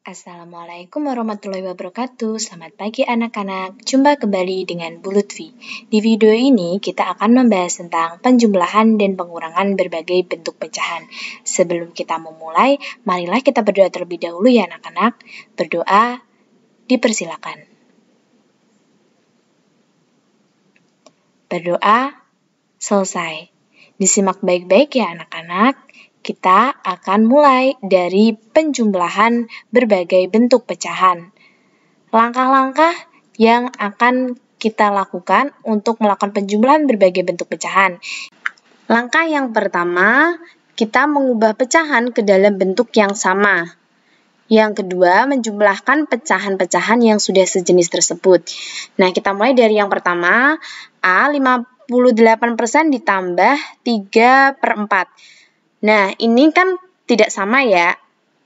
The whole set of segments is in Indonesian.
Assalamualaikum warahmatullahi wabarakatuh. Selamat pagi anak-anak. Jumpa kembali dengan Bu Lutfi. Di video ini kita akan membahas tentang penjumlahan dan pengurangan berbagai bentuk pecahan. Sebelum kita memulai, marilah kita berdoa terlebih dahulu ya anak-anak. Berdoa dipersilakan. Berdoa selesai. Disimak baik-baik ya anak-anak. Kita akan mulai dari penjumlahan berbagai bentuk pecahan. Langkah-langkah yang akan kita lakukan untuk melakukan penjumlahan berbagai bentuk pecahan. Langkah yang pertama, kita mengubah pecahan ke dalam bentuk yang sama. Yang kedua, menjumlahkan pecahan-pecahan yang sudah sejenis tersebut. Nah, kita mulai dari yang pertama, A 58% ditambah 3/4. Nah, ini kan tidak sama ya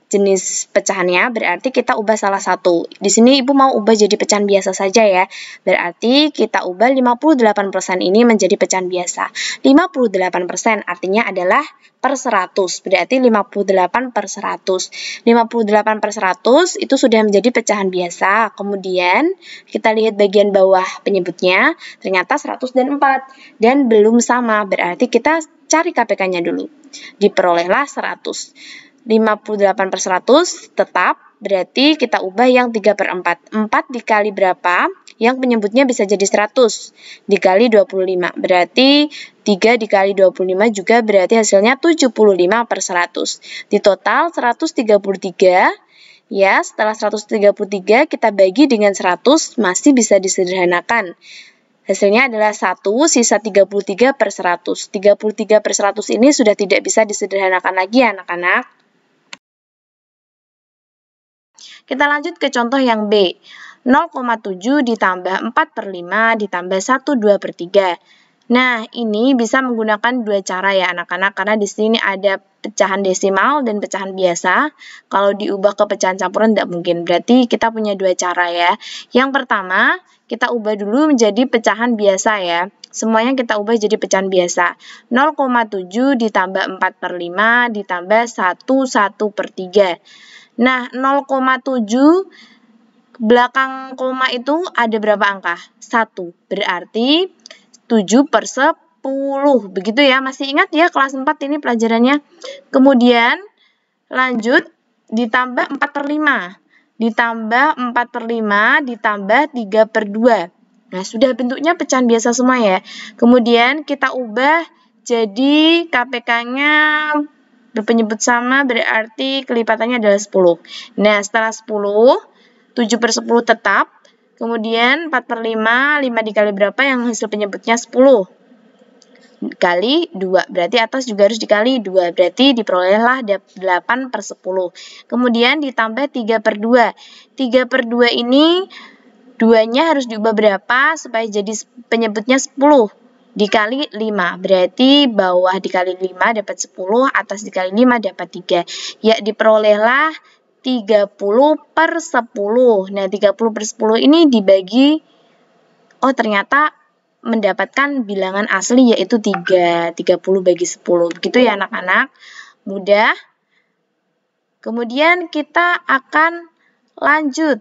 jenis pecahannya, berarti kita ubah salah satu. Di sini Ibu mau ubah jadi pecahan biasa saja ya. Berarti kita ubah 58% ini menjadi pecahan biasa. 58% artinya adalah per 100. Berarti 58/100. 58/100 itu sudah menjadi pecahan biasa. Kemudian kita lihat bagian bawah penyebutnya, ternyata 100 dan 4. Dan belum sama, berarti kita cari KPK-nya dulu. Diperolehlah 100. 58/100 tetap, berarti kita ubah yang 3/4. 4 dikali berapa? Yang penyebutnya bisa jadi 100. Dikali 25. Berarti 3 dikali 25 juga berarti hasilnya 75/100. Di total 133. Ya, setelah 133 kita bagi dengan 100, masih bisa disederhanakan. Hasilnya adalah 1, sisa 33/100. 33/100 ini sudah tidak bisa disederhanakan lagi ya anak-anak. Kita lanjut ke contoh yang B. 0,7 ditambah 4/5 ditambah 1/2/3. Nah, ini bisa menggunakan dua cara ya anak-anak, karena di sini ada pecahan desimal dan pecahan biasa. Kalau diubah ke pecahan campuran tidak mungkin, berarti kita punya dua cara ya. Yang pertama, kita ubah dulu menjadi pecahan biasa ya. Semuanya kita ubah jadi pecahan biasa. 0,7 ditambah 4/5 ditambah 1/3. Nah, 0,7 belakang koma itu ada berapa angka? 1. Berarti 7/10. Begitu ya, masih ingat ya kelas 4 ini pelajarannya. Kemudian lanjut ditambah 4/5. Ditambah 4/5 ditambah 3/2. Nah, sudah bentuknya pecahan biasa semua ya. Kemudian kita ubah jadi KPK-nya berpenyebut sama, berarti kelipatannya adalah 10. Nah, setelah 10, 7/10 tetap. Kemudian 4/5, 5 dikali berapa yang hasil penyebutnya 10? Kali 2, berarti atas juga harus dikali 2, berarti diperolehlah 8/10. Kemudian ditambah 3/2. 3/2 ini 2-nya harus diubah berapa supaya jadi penyebutnya 10? Dikali 5, berarti bawah dikali 5 dapat 10, atas dikali 5 dapat 3. Ya, diperolehlah 30/10. Nah, 30/10 ini dibagi, oh ternyata mendapatkan bilangan asli yaitu 3. 30 bagi 10. Begitu ya anak-anak. Mudah. Kemudian kita akan lanjut.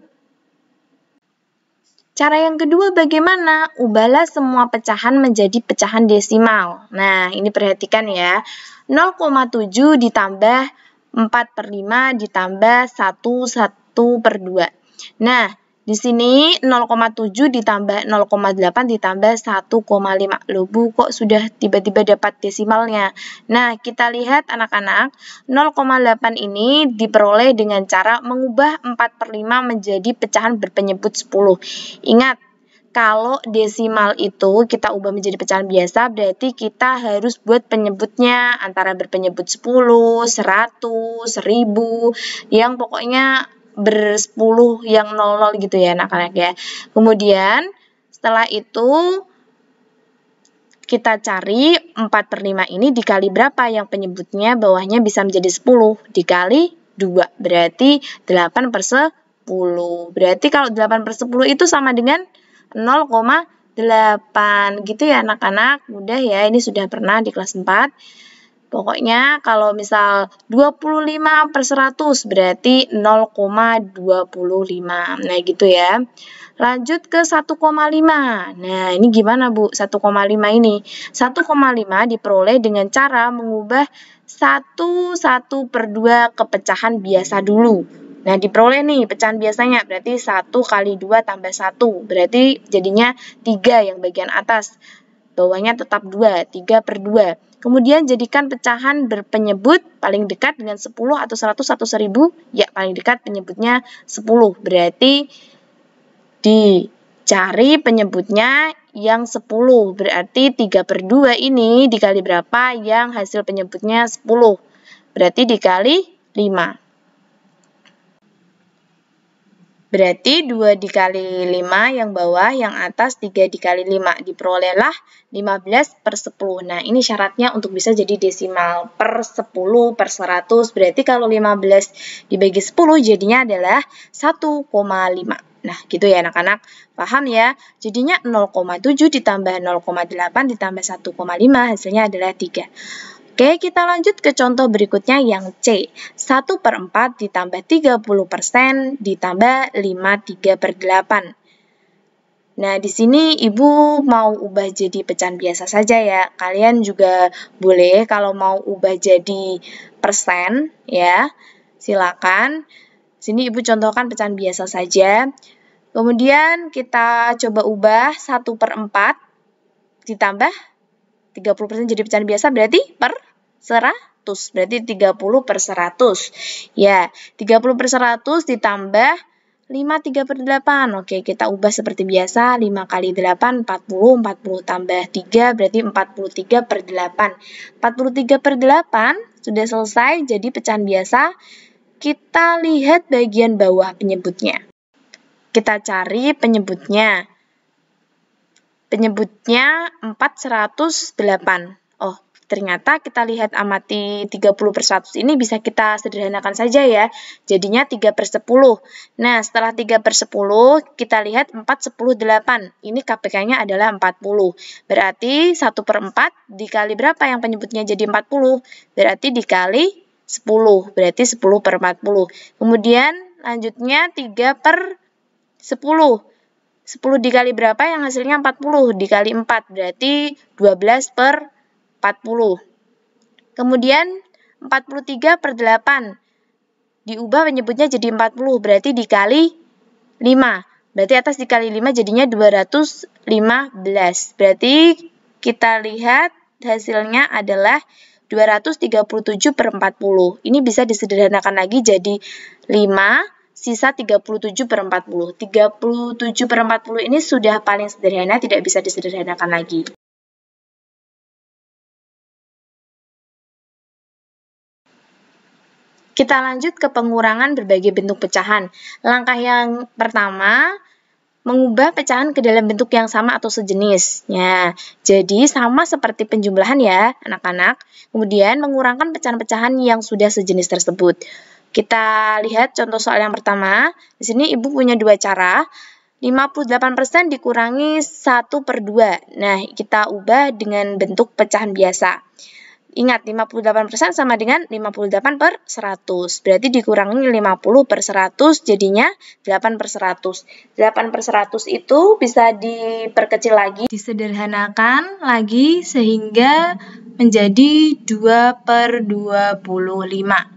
Cara yang kedua bagaimana? Ubahlah semua pecahan menjadi pecahan desimal. Nah, ini perhatikan ya. 0,7 ditambah 4/5 ditambah 1/2. Nah, di sini 0,7 ditambah 0,8 ditambah 1,5. Loh Bu, kok sudah tiba-tiba dapat desimalnya? Nah, kita lihat anak-anak, 0,8 ini diperoleh dengan cara mengubah 4/5 menjadi pecahan berpenyebut 10. Ingat, kalau desimal itu kita ubah menjadi pecahan biasa, berarti kita harus buat penyebutnya antara berpenyebut 10, 100, 1000, yang pokoknya ber-10 yang 00 gitu ya anak-anak ya. Kemudian setelah itu kita cari 4/5 ini dikali berapa yang penyebutnya bawahnya bisa menjadi 10. Dikali 2, berarti 8/10. Berarti kalau 8/10 itu sama dengan 0,8 gitu ya anak-anak. Mudah ya, ini sudah pernah di kelas 4. Pokoknya kalau misal 25/100 berarti 0,25. Nah, gitu ya. Lanjut ke 1,5. Nah, ini gimana, Bu? 1,5 ini. 1,5 diperoleh dengan cara mengubah 1/2 ke pecahan biasa dulu. Nah, diperoleh nih pecahan biasanya, berarti 1 kali 2 tambah 1. Berarti jadinya 3 yang bagian atas. Bawahnya tetap 2, 3/2. Kemudian jadikan pecahan berpenyebut paling dekat dengan 10 atau 100 atau 1000. Ya, paling dekat penyebutnya 10. Berarti dicari penyebutnya yang 10. Berarti 3/2 ini dikali berapa yang hasil penyebutnya 10. Berarti dikali 5. Berarti 2 dikali 5 yang bawah, yang atas 3 dikali 5. Diperolehlah 15/10. Nah, ini syaratnya untuk bisa jadi desimal. Per 10 per 100. Berarti kalau 15 dibagi 10 jadinya adalah 1,5. Nah, gitu ya anak-anak. Paham ya? Jadinya 0,7 ditambah 0,8 ditambah 1,5 hasilnya adalah 3. Oke, kita lanjut ke contoh berikutnya yang C. 1/4 ditambah 30% ditambah 5/3/8. Nah, di sini Ibu mau ubah jadi pecahan biasa saja ya. Kalian juga boleh kalau mau ubah jadi persen ya. Silakan. Sini Ibu contohkan pecahan biasa saja. Kemudian kita coba ubah 1/4 ditambah 30% jadi pecahan biasa berarti per 100. Berarti 30/100. Ya, 30/100 ditambah 5/3/8. Oke, kita ubah seperti biasa. 5 kali 8, 40. 40 tambah 3 berarti 43/8. 43/8 sudah selesai jadi pecahan biasa. Kita lihat bagian bawah penyebutnya. Kita cari penyebutnya. Penyebutnya 4/108. Oh, ternyata kita lihat amati 30/100 ini bisa kita sederhanakan saja ya. Jadinya 3/10. Nah, setelah 3/10, kita lihat 4/10/8. Ini KPK-nya adalah 40. Berarti 1/4 dikali berapa yang penyebutnya jadi 40? Berarti dikali 10. Berarti 10/40. Kemudian lanjutnya 3/10. 10 dikali berapa yang hasilnya 40? Dikali 4, berarti 12/40. Kemudian 43/8. Diubah penyebutnya jadi 40, berarti dikali 5. Berarti atas dikali 5 jadinya 215. Berarti kita lihat hasilnya adalah 237/40. Ini bisa disederhanakan lagi jadi 5 sisa 37/40. 37/40 ini sudah paling sederhana, tidak bisa disederhanakan lagi. Kita lanjut ke pengurangan berbagai bentuk pecahan. Langkah yang pertama, mengubah pecahan ke dalam bentuk yang sama atau sejenis. Ya, jadi sama seperti penjumlahan ya, anak-anak. Kemudian mengurangkan pecahan-pecahan yang sudah sejenis tersebut. Kita lihat contoh soal yang pertama. Di sini Ibu punya dua cara. 58% dikurangi 1/2. Nah, kita ubah dengan bentuk pecahan biasa. Ingat, 58% sama dengan 58/100. Berarti dikurangi 50/100 jadinya 8/100. 8/100 itu bisa diperkecil lagi, disederhanakan lagi sehingga menjadi 2/25.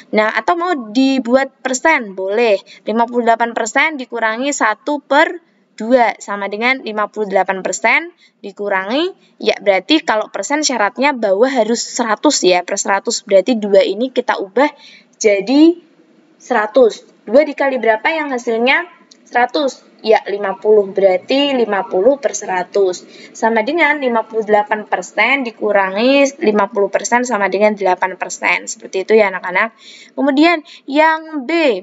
Nah, atau mau dibuat persen, boleh. 58% dikurangi 1/2 sama dengan 58% dikurangi, ya berarti kalau persen syaratnya bawah harus 100 ya, per 100. Berarti 2 ini kita ubah jadi 100. 2 dikali berapa yang hasilnya 100? Ya, 50. Berarti 50/100. Sama dengan 58% dikurangi 50% sama dengan 8%. Seperti itu ya anak-anak. Kemudian yang B,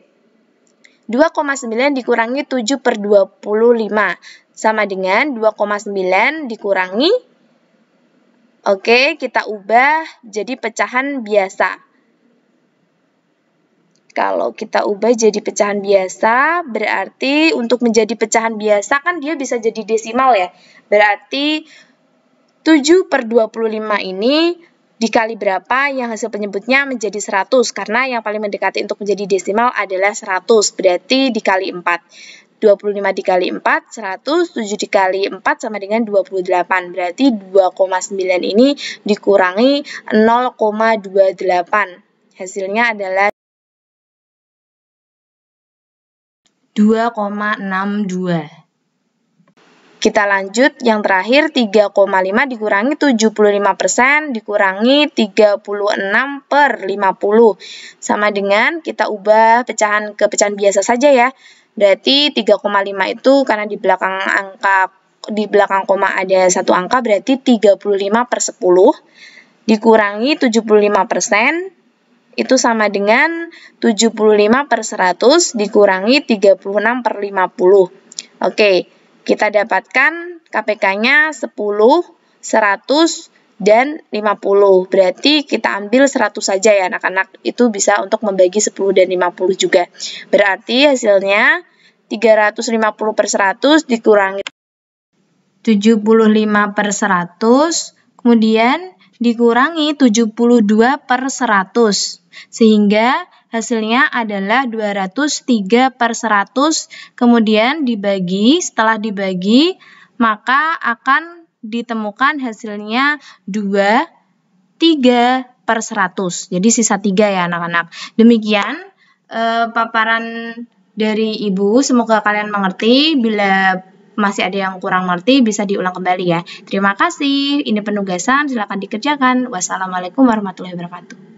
2,9 dikurangi 7/25. Sama dengan 2,9 dikurangi. Oke, kita ubah jadi pecahan biasa. Kalau kita ubah jadi pecahan biasa, berarti untuk menjadi pecahan biasa kan dia bisa jadi desimal ya. Berarti 7/25 ini dikali berapa yang hasil penyebutnya menjadi 100, karena yang paling mendekati untuk menjadi desimal adalah 100, berarti dikali 4. 25 dikali 4, 100, 7 dikali 4 sama dengan 28, berarti 2,9 ini dikurangi 0,28, hasilnya adalah 2,62. Kita lanjut, yang terakhir 3,5 dikurangi 75% dikurangi 36 per 50. Sama dengan kita ubah pecahan ke pecahan biasa saja ya. Berarti 3,5 itu karena di belakang koma ada satu angka, berarti 35 per 10 dikurangi 75%, itu sama dengan 75 per 100 dikurangi 36 per 50. Oke. Kita dapatkan KPK-nya 10, 100, dan 50. Berarti kita ambil 100 saja ya anak-anak. Itu bisa untuk membagi 10 dan 50 juga. Berarti hasilnya 350 per 100 dikurangi 75 per 100, kemudian dikurangi 72 per 100. Sehingga hasilnya adalah 203 per 100, kemudian dibagi, setelah dibagi, maka akan ditemukan hasilnya 2, 3 per 100. Jadi sisa 3 ya anak-anak. Demikian paparan dari Ibu, semoga kalian mengerti. Bila masih ada yang kurang mengerti, bisa diulang kembali ya. Terima kasih, ini penugasan, silakan dikerjakan. Wassalamualaikum warahmatullahi wabarakatuh.